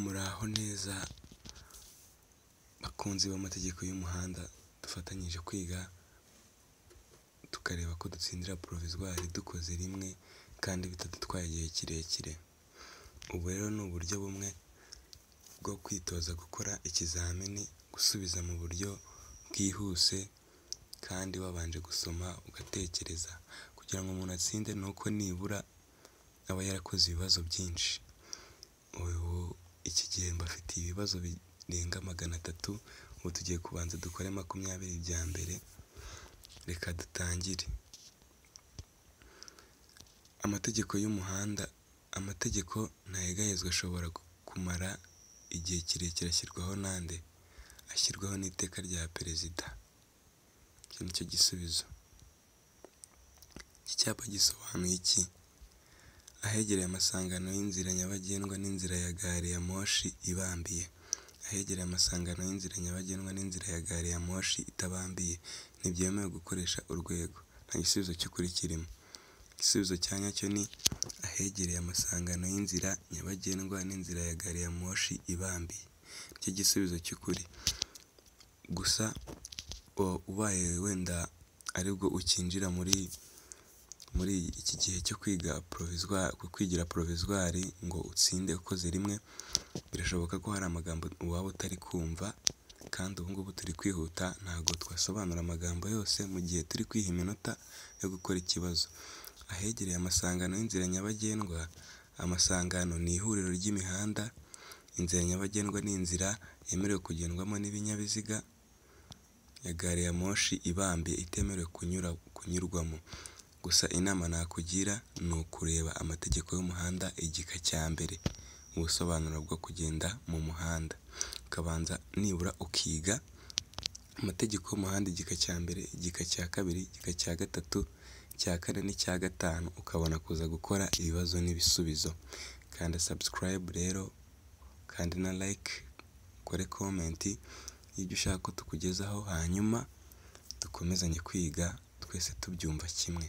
Muraho neza bakunzi b'amategeko y'umuhanda, dufatanyije kwiga tukareba ko dutsindira provisoire dukoze rimwe kandi bitadutwaye igihe kirekire. Ubu rero ni uburyo bumwe bwo kwitoza gukora ikizamini, gusubiza mu buryo bwihuse kandi wabanje gusoma ugatekereza. Kugira ngo umuntu atsinde ni uko nibura aba yarakoze ibibazo byinshi. Iki gihe mbafitiye ibibazo birenga 300, ubu tugiye kubanza dukore 20 bya mbere. Reka dutangire. Amategeko y'umuhanda. Amategeko ntayegayezwa, ashobora kumara igihe kirekire. Ashyirwaho nande? Ashyirwaho n'iteka rya perezida. Iki nicyo gisubizo. Iki cyapa gisobanuye iki? Ahegereye amasangano y'inzira nyabagendwa n'inzira ya gari ya moshi ibambiye. Ahegereye amasangano y'inzira nyabagendwa n'inzira ya gari ya moshi itabambiye, ntibyemewe gukoresha urwego. Nta gisubizo cy'ukuri kirimo. Igisubizo cya nyacyo ni ahegereye amasangano y'inzira nyabagendwa n'inzira ya gari ya moshi ibambiye. Nicyo gisubizo cy'ukuri. Gusa ubaye wenda aribwo ukinjira muri iki gihe cyo kwigira provisoire ngo utsinde ukoze rimwe, birashoboka ko hari amagambo waba utari kumva, kandi ubu ngubu turi kwihuta, ntabwo twasobanura amagambo yose mu gihe turi kwiha iminota yo gukora ikibazo. Ahegereye amasangano y'inzira nyabagendwa. Amasangano ni ihuriro ry'imihanda. Inzira nyabagendwa ni inzira yemerewe kugendwamo n'ibinyabiziga ya gari ya moshi ibambiye, itemerewe kunyurwamo. Gusa inama nakugira ni ukureba amategeko y'umuhanda igika cya mbere, ubusobanuro bwo kugenda mu muhanda. Ukabanza nibura ukiga amategeko y'umuhanda igika cya mbere, igika cya kabiri, igika cya gatatu, cya kane n'icya gatanu, ukabona kuza gukora ibibazo n'ibisubizo. Kanda subscribe rero, kandi na like, ukore comment y'ibyo ushaka ko tukugezaho, hanyuma dukomezanye kwiga twese tubyumva kimwe.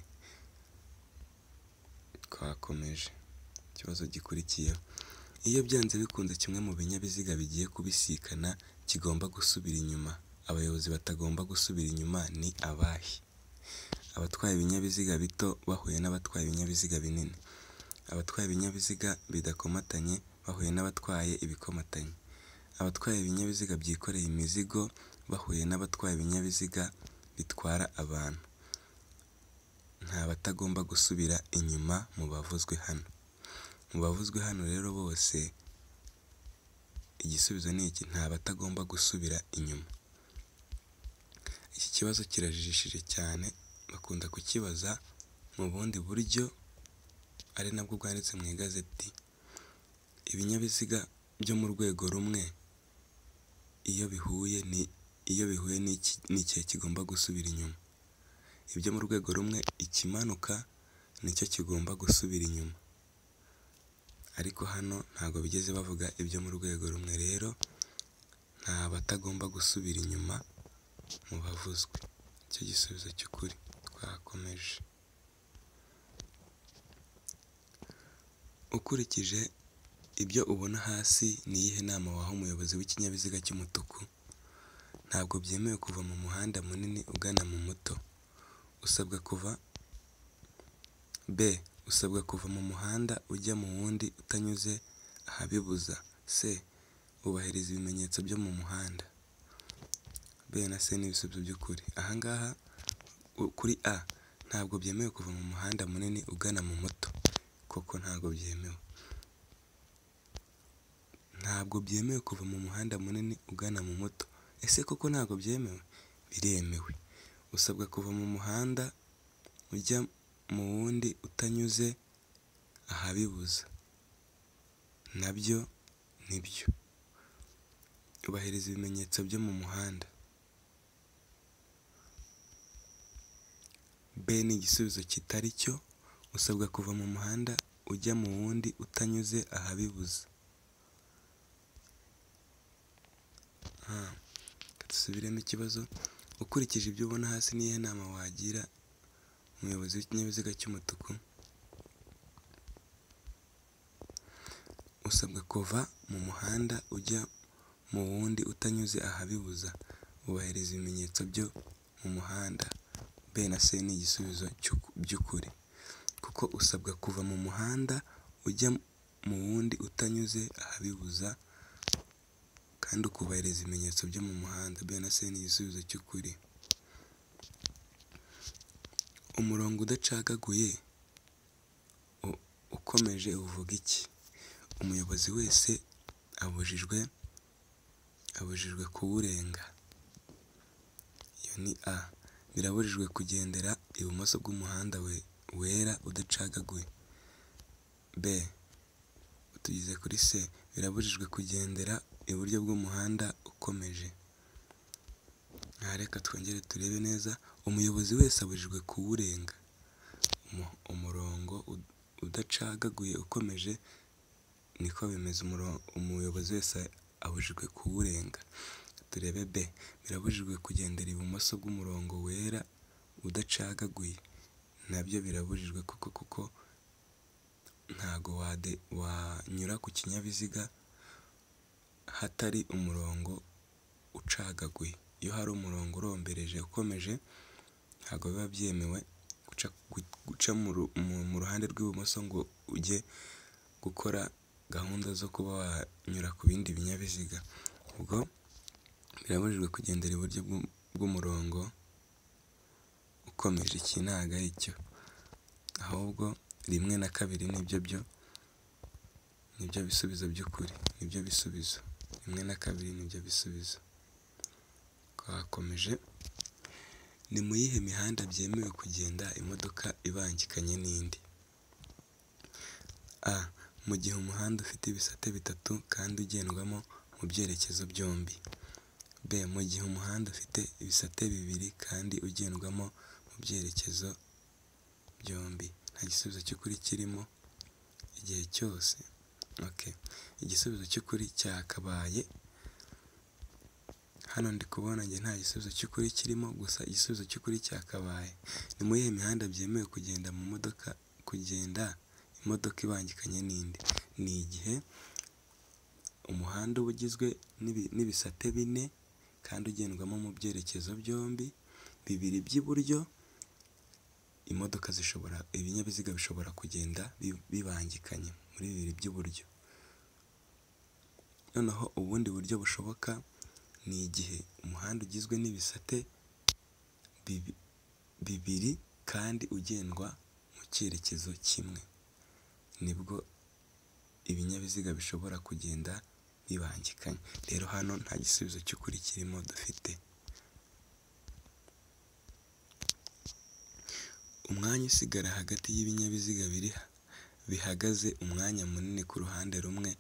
Twakomeje. Ikibazo gikurikiyeho. Iyo byanze bikunze kimwe mu binyabiziga bigiye kubisikana kigomba gusubira inyuma, abayobozi batagomba gusubira inyuma ni abahe? Abatwaye ibinyabiziga bito bahuye n'abatwaye ibinyabiziga binini. Abatwaye ibinyabiziga bidakomatanye bahuye n'abatwaye ibikomatanye. Abatwaye ibinyabiziga byikoreye imizigo bahuye n'abatwaye ibinyabiziga bitwara abantu. Nta batagomba gusubira inyuma mu bavuzwe hano. Mu bavuzwe hano rero bose igisubizo ni iki: nta batagomba gusubira inyuma. Iki kibazo kirajijishije cyane, bakunda kukibaza mu bundi buryo, ari nabwo bwanditse mu igazeti. Ibinyabiziga byo mu rwego rumwe iyo bihuye n'ikihe kigomba gusubira inyuma? Ibyo mu rwego rumwe, ikimanuka nicyo kigomba gusubira inyuma, ariko hano ntabwo bigeze bavuga ibyo mu rwego rumwe. Rero nta batagomba gusubira inyuma mu bavuzwe. Icyo gisubizo cy'ukuri. Twakomeje. Ukurikije ibyo ubona hasi, ni iyihe nama waha umuyobozi w'ikinyabiziga cy'umutuku? Ntabwo byemewe kuva mu muhanda munini ugana mu muto. Usabwa kuva mu muhanda ujya mu wundi utanyuze ahabibuza. C. Ubahiriza ibimenyetso byo mu muhanda. B na C ni ibisubizo by'ukuri. Ahangaha kuri A, ntabwo byemewe kuva mu muhanda munini ugana mu muto. Koko ntabwo byemewe. Ntabwo byemewe kuva mu muhanda munini ugana mu muto. Ese koko ntabwo byemewe? Biremewe. Usabwa kuva mu muhanda ujya mu wundi utanyuze ahabibuza. Nabyo nibyo. Ubahiriza ibimenyetso byo mu muhanda. B ni igisubizo kitari cyo. Usabwa kuva mu muhanda ujya mu wundi utanyuze ahabibuza. Dusubiremo ikibazo. Ukurikije ibyo ubona hasi, ni iyihe nama wagira umuyobozi w'ikinyabiziga cy'umutuku? usabwa kuva mu muhanda ujya mu wundi utanyuze ahabibuza, wubahiriza ibimenyetso byo mu muhanda. B na C ni igisubizo by'ukuri, kuko usabwa kuva mu muhanda ujya mu wundi utanyuze ahabibuza kandi ukubahiriza ibimenyetso byo mu muhanda. B na C ni igisubizo cy'ukuri. Umurongo udacagaguye ukomeje uvuga iki? Umuyobozi wese abujijwe kuwurenga. Iyo ni A. Birabujijwe kugendera ibumoso bw'umuhanda wera udacagaguye. B. Tugeze kuri C. Birabujijwe kugendera iburyo bw'umuhanda ukomeje. Aha reka twongere turebe neza. Umuyobozi wese abujijwe kuwurenga. Umurongo udacagaguye ukomeje niko bimeze. Umuyobozi wese abujijwe kuwurenga. Turebe B. Birabujijwe kugendera ibumoso bw'umurongo wera udacagaguye. Nabyo birabujijwe kuko ntago wanyura ku kinyabiziga hatari umurongo ucagaguye. Iyo hari umurongo urombereje ukomeje ntago biba byemewe guca mu ruhande rw'ibumoso ngo ujye gukora gahunda zo kuba wanyura ku bindi binyabiziga. Ubwo birabujijwe kugendera iburyo bw'umurongo ukomeje. Iki ntago ari cyo, ahubwo 1 na 2 nibyo bisubizo by'ukuri. Nibyo bisubizo 1 na 2 nibyo bisubizo. Twakomeje. Ni mu yihe mihanda byemewe kugenda imodoka ibangikanye n'indi? A. Mu gihe umuhanda ufite ibisate bitatu kandi ugendwamo mu byerekezo byombi. B. Mu gihe umuhanda ufite ibisate bibiri kandi ugendwamo mu byerekezo byombi. Nta gisubizo cy'ukuri kirimo igihe cyose. Okay. Igisubizo cy'ukuri cyakabaye hano ndi kubona njye nta gisubizo cy'ukuri kirimo, gusa igisubizo cy'ukuri cyakabaye ni mu yihe mihanda byemewe kugenda imodoka ibangikanye n'indi. Ni igihe umuhanda uba ugizwe n'ibisate 4 kandi ugendwamo mu byerekezo byombi, 2 by'iburyo, ibinyabiziga bishobora kugenda bibangikanye muri 2 by'iburyo. Noneho ubundi buryo bushoboka ni igihe umuhanda ugizwe n'ibisate 2 kandi ugendwa mu cyerekezo kimwe, nibwo ibinyabiziga bishobora kugenda bibangikanye. Rero hano nta gisubizo cy'ukuri kirimo dufite. Umwanya usigara hagati y'ibinyabiziga bihagaze umwanya munini ku ruhande rumwe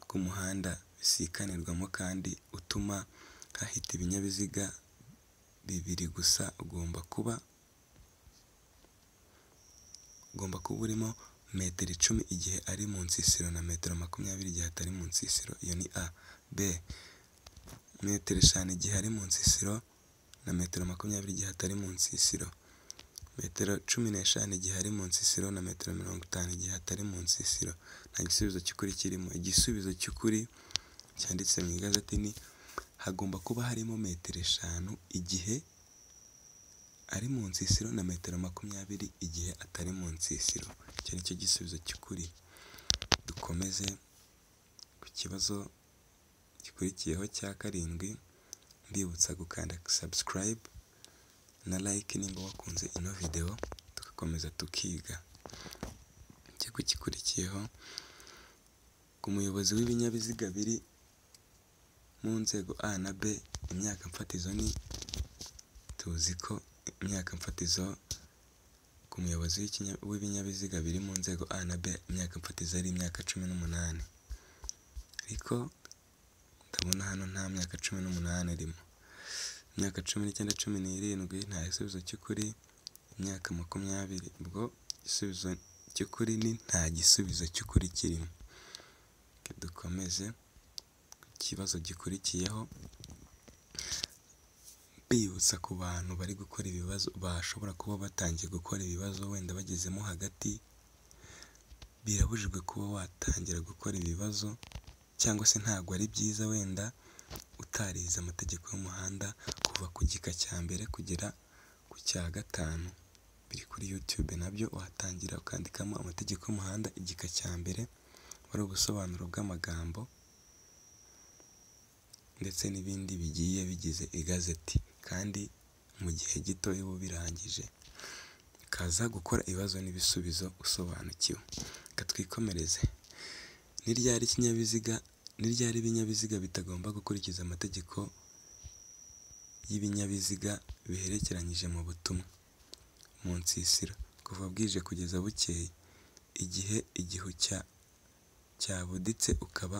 rw'umuhanda bisikanirwamo kandi utuma hahita ibinyabiziga 2 gusa ugomba kuba urimo metero 10 igihe ari mu nsisiro na metero 20 igihe atari mu nsisiro. Iyo ni A. B. Metero 5 igihe ari mu nsisiro na metero 20 igihe atari mu nsisiro. Metero 15 igihe ari mu nsisiro na metero 50 igihe atari mu nsisiro. Nta gisubizo cy'ukuri kirimo. Igisubizo cy'ukuri cyanditse mu igazeti ni hagomba kuba harimo metero 5 igihe ari mu nsisiro na metero 20 igihe atari mu nsisiro. Icyo ni cyo gisubizo cy'ukuri. Dukomeze ku kibazo gikurikiyeho cya 7. Mbibutsa gukanda subscribe na like nimba wakunze ino video, tugakomeza tukiga. Ikigo gikurikiyeho ku muyobozi w'ibinyabiziga biri mu nzego A na B, imyaka mfatizo ni tuzi ko imyaka mfatizo ku muyobozi w'ibinyabiziga biri mu nzego A na B, imyaka mfatizo ari imyaka 18. Ariko ndabona hano nta myaka 18 irimo. Imyaka 19, 17 nta gisubizo cy'ukuri. Imyaka 20 ubwo igisubizo cy'ukuri ni nta gisubizo cy'ukuri kirimo. Dukomeze ikibazo gikurikiyeho. Bibutsa ku bantu bari gukora ibibazo bashobora kuba batangiye gukora ibibazo wenda bagezemo hagati, birabujijwe kuba watangira gukora ibibazo cyangwa se ntabwo ari byiza wenda utarize amategeko y'umuhanda kuva ku gika cya mbere kugera ku cya gatanu. Biri kuri YouTube nabyo watangira ukandikamo amategeko y'umuhanda igika cya mbere, wari ubusobanuro bw'amagambo ndetse n'ibindi bigiye bigize igazeti, kandi mu gihe gito uba ubirangije ukaza gukora ibibazo n'ibisubizo usobanukiwe. Reka twikomereze. Ni ryari ibinyabiziga bitagomba gukurikiza amategeko y'ibinyabiziga biherekeranyije mu butumwa? Mu nsisiro, kuva bwije kugeza bukeye, igihe igihu cyabuditse ukaba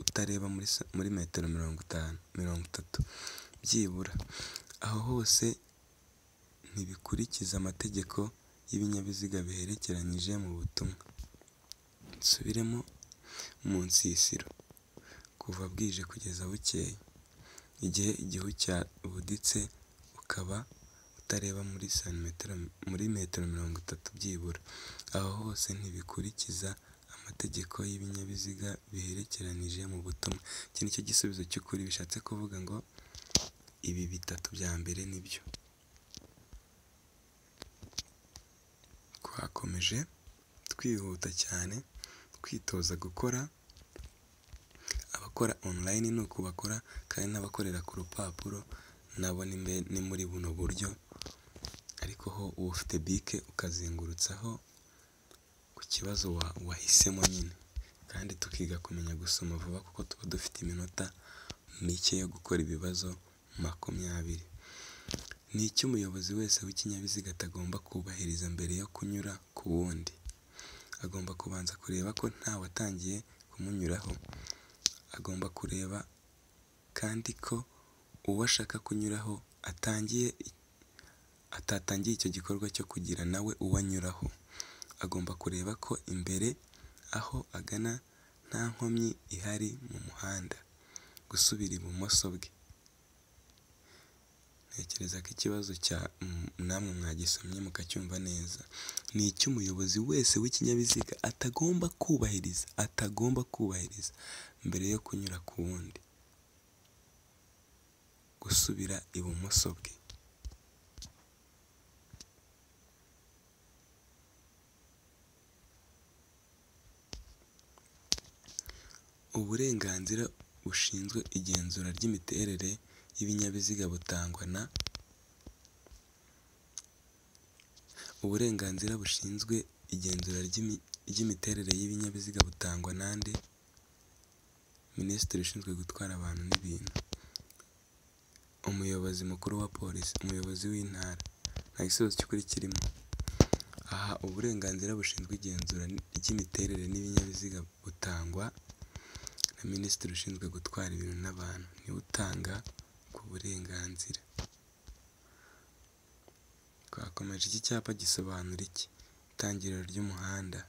utareba muri metero 30 byibura. Aho hose ntibikurikiza amategeko y'ibinyabiziga biherekeranyije mu butumwa. Nsubiremo: mu nsisiro, kuva bwije kugeza bukeye, igihe igihu cyabuditse ukaba utareba muri metero 30 byibura. Aho hose ntibikurikiza amategeko y'ibinyabiziga biherekeranije mu butumwa. Iki ni cyo gisubizo cy'ukuri, bishatse kuvuga ngo ibi bitatu bya mbere nibyo. Twakomeje twihuta cyane twitoza gukora. Abakora online ni uku bakora, kandi n'abakorera ku rupapuro nabo ni muri buno buryo, ariko ho uba ufite bike ukazengurutsaho ku kibazo wahisemo nyine, kandi tukiga kumenya gusoma vuba kuko tuba dufite iminota mike yo gukora ibibazo 20. Ni iki umuyobozi wese w'ikinyabiziga atagomba kubahiriza mbere yo kunyura ku wundi? Agomba kubanza kureba ko nta watangiye kumunyuraho. Agomba kureba kandi ko uwo ashaka kunyuraho atatangiye icyo gikorwa cyo kugira nawe uwo anyuraho. Agomba kureba ko imbere aho agana nta nkomyi ihari mu muhanda. Gusubira ibumoso bwe. Ntekereza ko ikibazo namwe mwagisomye mukacyumva neza. Ni iki umuyobozi wese w'ikinyabiziga atagomba kubahiriza mbere yo kunyura ku wundi? Gusubira ibumoso bwe. Uburenganzira bushinzwe igenzura ry'imiterere y'ibinyabiziga butangwa na? Uburenganzira bushinzwe igenzura ry'imiterere y'ibinyabiziga butangwa nande? Minisitiri ushinzwe gutwara abantu n'ibintu. Umuyobozi mukuru wa polisi, umuyobozi w'intara. Nta gisubizo cy'ukuri kirimo. Aha uburenganzira bushinzwe igenzura ry'imiterere n'ibinyabiziga butangwa na Minisitiri ushinzwe gutwara ibintu n'abantu. Niwe utanga ku burenganzira. Twakomeje. Iki cyapa gisobanura iki? Itangiriro ry'umuhanda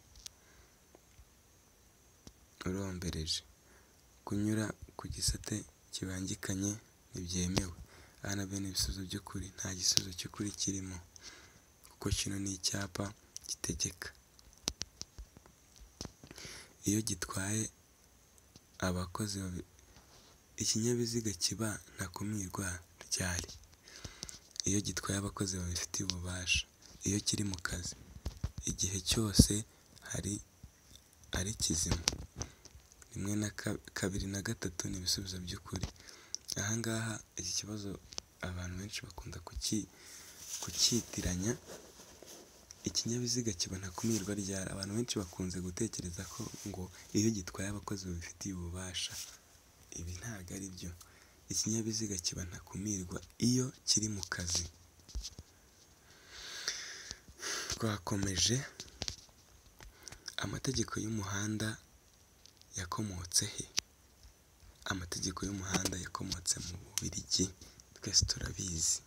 urombereje. Kunyura ku gisate kibangikanye ntibyemewe. Aha nabyo ni ibisubizo by'ukuri. Nta gisubizo cy'ukuri kirimo kuko kino ni icyapa gitegeka. Iyo gitwaye abakozi ikinyabiziga kiba ntakumirwa ryari? Iyo gitwaye abakozi babifitiye ububasha. Iyo kiri mu kazi. Igihe cyose ari kizima. 1, 2 na 3 ni ibisubizo by'ukuri. Aha ngaha iki kibazo abantu benshi bakunda kucyitiranya. Ikinyabiziga kiba ntakumirwa ryari? Abantu benshi bakunze gutekereza ko ngo iyo gitwaye abakozi babifitiye ububasha. Ibi ntabwo ari byo. Ikinyabiziga kiba ntakumirwa iyo kiri mu kazi. Twakomeje. Amategeko y'umuhanda yakomotse he? Amategeko y'umuhanda yakomotse mu Bubiligi, twese turabizi.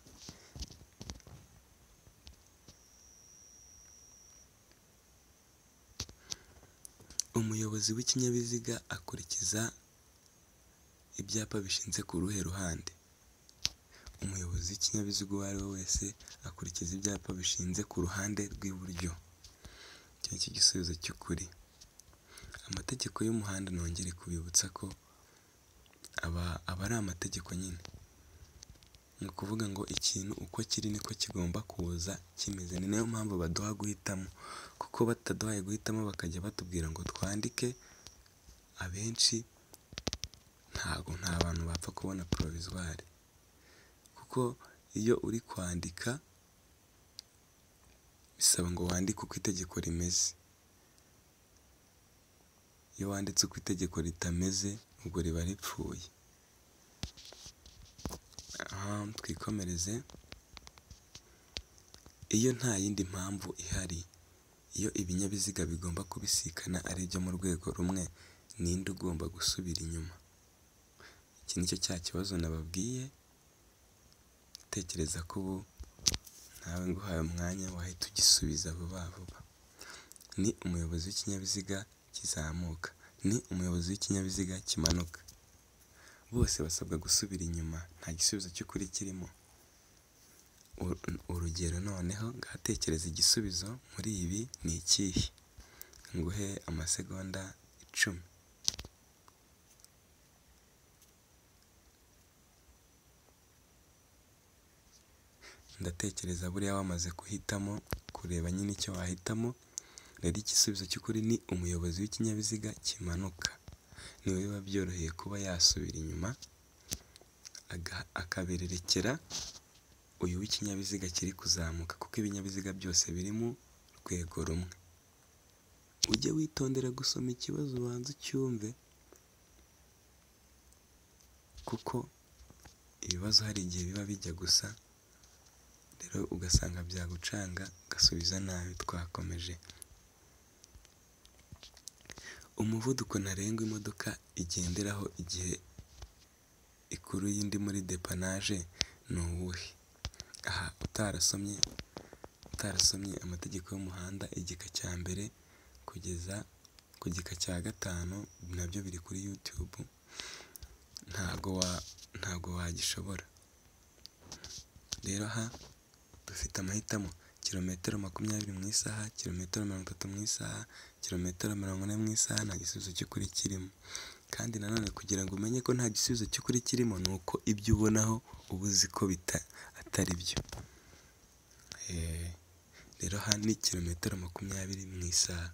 Umuyobozi w'ikinyabiziga akurikiza ibyapa bishinze ku ruhe ruhande? Umuyobozi w'ikinyabiziga uwo ari we wese akurikiza ibyapa bishinze ku ruhande rw'iburyo. Iki ni cyo gisubizo cy'ukuri. Amategeko y'umuhanda nongere kubibutsa ko aba ari amategeko nyine. Ni ukuvuga ngo ikintu uko kiri niko kigomba kuza kimeze. Ni nayo mpamvu baduha guhitamo, kuko bataduhaye guhitamo bakajya batubwira ngo twandike, abenshi nta bantu bapfa kubona provisoire, kuko iyo uri kwandika bisaba ngo wandike uko itegeko rimeze. Iyo wanditse uko itegeko ritameze ubwo riba ripfuye. Twikomereze. Iyo nta yindi mpamvu ihari, iyo ibinyabiziga bigomba kubisikana ari ibyo mu rwego rumwe, ninde ugomba gusubira inyuma? Iki ni cyo cya kibazo nababwiye. Tekereza ko ubu nawe nguhaye umwanya wahita ugisubiza vuba vuba. Ni umuyobozi w'ikinyabiziga kizamuka, ni umuyobozi w'ikinyabiziga kimanuka. Bose basabwa gusubira inyuma, nta gisubizo cy'ukuri kirimo. Urugero noneho ngatekereza igisubizo muri ibi ni ikihe? Nguhe amasegonda 10. Ndatekereza buriya wamaze guhitamo, kureba nyine icyo wahitamo. Rero igisubizo cy'ukuri ni umuyobozi w'ikinyabiziga kimanuka. Niwe biba byoroheye kuba yasubira inyuma akabererekera uyu w'ikinyabiziga kiri kuzamuka, kuko ibinyabiziga byose biri mu rwego rumwe. Ujye witondera gusoma ikibazo ubanza ucyumve, kuko ibibazo hari igihe biba bijya gusa, rero ugasanga byagucanga ugasubiza nabi. Twakomeje. Umuvuduko ntarengwa imodoka igenderaho igihe ikuruye indi muri depanage ni uwuhe? Aha utarasomye amategeko y'umuhanda igika cya mbere kugeza ku gika cya 5, nabyo biri kuri YouTube, ntabwo wagishobora. Rero aha dufite amahitamo: kilometero 20 mu isaha, kilometero 30 mu isaha, kilometero 40 mu isaha. Nta gisubizo cy'ukuri kirimo. Kandi nanone kugira ngo umenye ko nta gisubizo cy'ukuri kirimo, ni uko ibyo ubonaho uba uzi ko atari byo. Rero aha ni kilometero 20 mu isaha.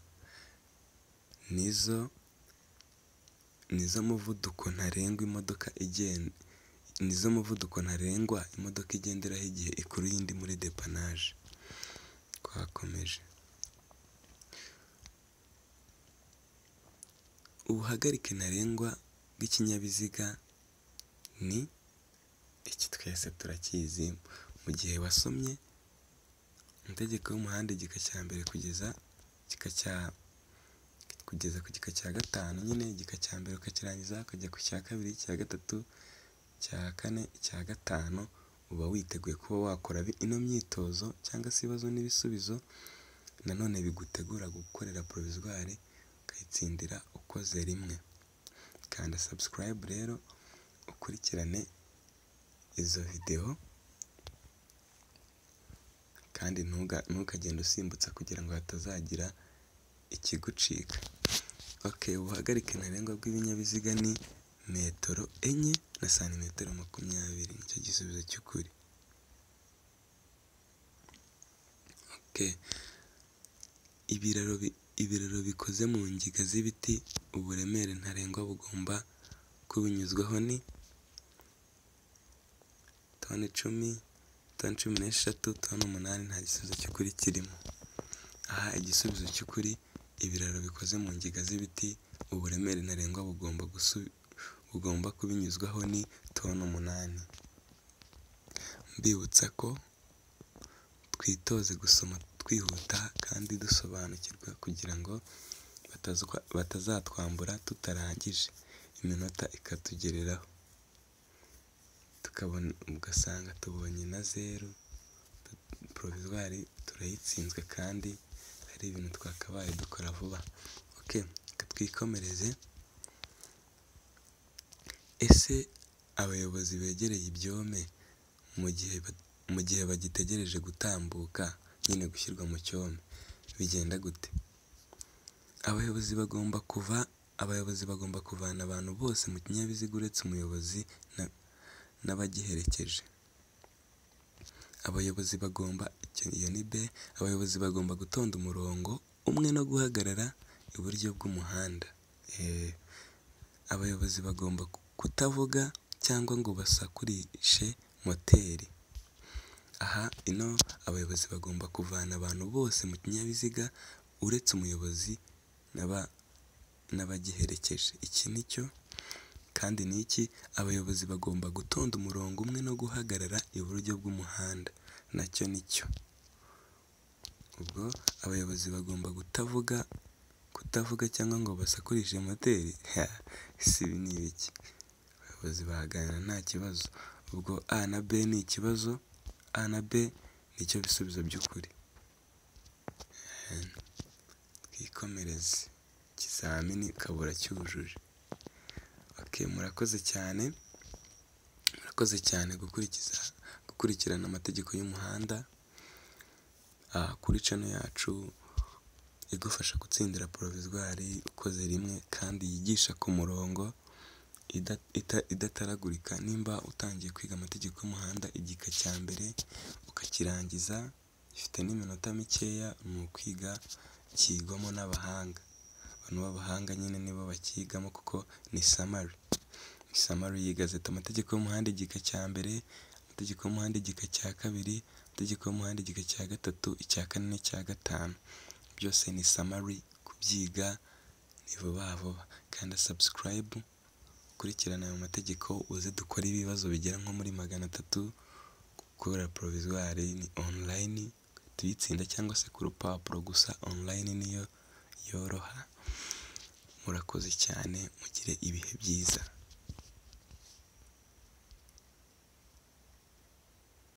Nizo muvuduko ntarengwa imodoka igenderaho igihe ikuruye indi muri depanage. Twakomeje. Ubuhagarike ntarengwa bw'ikinyabiziga ni iki? Twese turakizi. Mu gihe wasomye amategeko y'umuhanda igika cya mbere kugeza ku gika cya 5, nyine igika cya mbere ukakirangiza ukajya ku cya 2, icya 3, icya 4, icya 5, uba witeguye kuba wakora ino myitozo cyangwa se ibibazo n'ibisubizo. Nanone bigutegura gukorera provisoire ukayitsindira ukoze rimwe. Kanda subscribe rero ukurikirane izo video, kandi ntukagende usimbutsa kugira ngo hatazagira ikigucika. Ubuhagarike ntarengwa bw'ibinyabiziga ni metero 4 na santimetero 20. Nicyo gisubizo cy'ukuri. Ibiraro bikoze mu ngiga z'ibiti, uburemere ntarengwa bugomba kubinyuzwaho ni toni 10, toni 16, toni 8. Nta gisubizo cy'ukuri kirimo. Aha igisubizo cy'ukuri: ibiraro bikoze mu ngiga z'ibiti, uburemere ntarengwa bugomba kubinyuzwaho ni toni 8. Mbibutsa ko twitoze gusoma twihuta kandi dusobanukirwa, kugira ngo batazatwambura tutarangije, iminota ikatugereraho, ugasanga tubonye na 0, provisoire turayitsinzwe kandi ari ibintu twakabaye dukora vuba. Twikomereze. Ese abayobozi begereye ibyome mu gihe bagitegereje gutambuka, nyine gushyirwa mu cyome, bigenda gute? abayobozi bagomba kuvana abantu bose mu kinyabiziga uretse umuyobozi n'abagiherekeje. Abayobozi bagomba gutonda umurongo umwe no guhagarara iburyo bw'umuhanda. Abayobozi bagomba kutavuga cyangwa ngo basakurishe moteri. Abayobozi bagomba kuvana abantu bose mu kinyabiziga uretse umuyobozi n'abagiherekeje. Iki ni cyo kandi ni iki? Abayobozi bagomba gutonda umurongo umwe no guhagarara iburyo bw'umuhanda. Nacyo ni cyo. Ubwo abayobozi bagomba kutavuga cyangwa ngo basakurishe moteri. Ibi ni ibiki? Abayobozi bahagarara nta kibazo. Ubwo A na B ni ikibazo, A na B nicyo bisubizo by'ukuri. Twikomereze. Ikizamini ukaba cyujuje. Murakoze cyane gukurikirana amategeko y'umuhanda kuri channel yacu igufasha gutsindira provisoire ukoze rimwe kandi yigisha ku murongo idataragurika. Nimba utangiye kwiga amategeko y'umuhanda igika cya mbere ukakirangiza gifite n'iminota mikeya, ni ukwiga kigwamo n'abahanga. Abantu b'abahanga nyine nibo bakigamo kuko ni summary y'igazeti. Amategeko y'umuhanda igika cya mbere, amategeko y'umuhanda igika cya kabiri, amategeko y'umuhanda igika cya gatatu, icya kane n'icya gatanu. Byose ni summary, kubyiga ni vuba. Kanda subscribe ukurikirana ayo mategeko uze dukora ibibazo bigera nko muri 300 kubera provisoire ni online tuyitsinda, cyangwa se ku rupapuro gusa. Online niyo yoroha. Murakoze cyane, mugire ibihe byiza.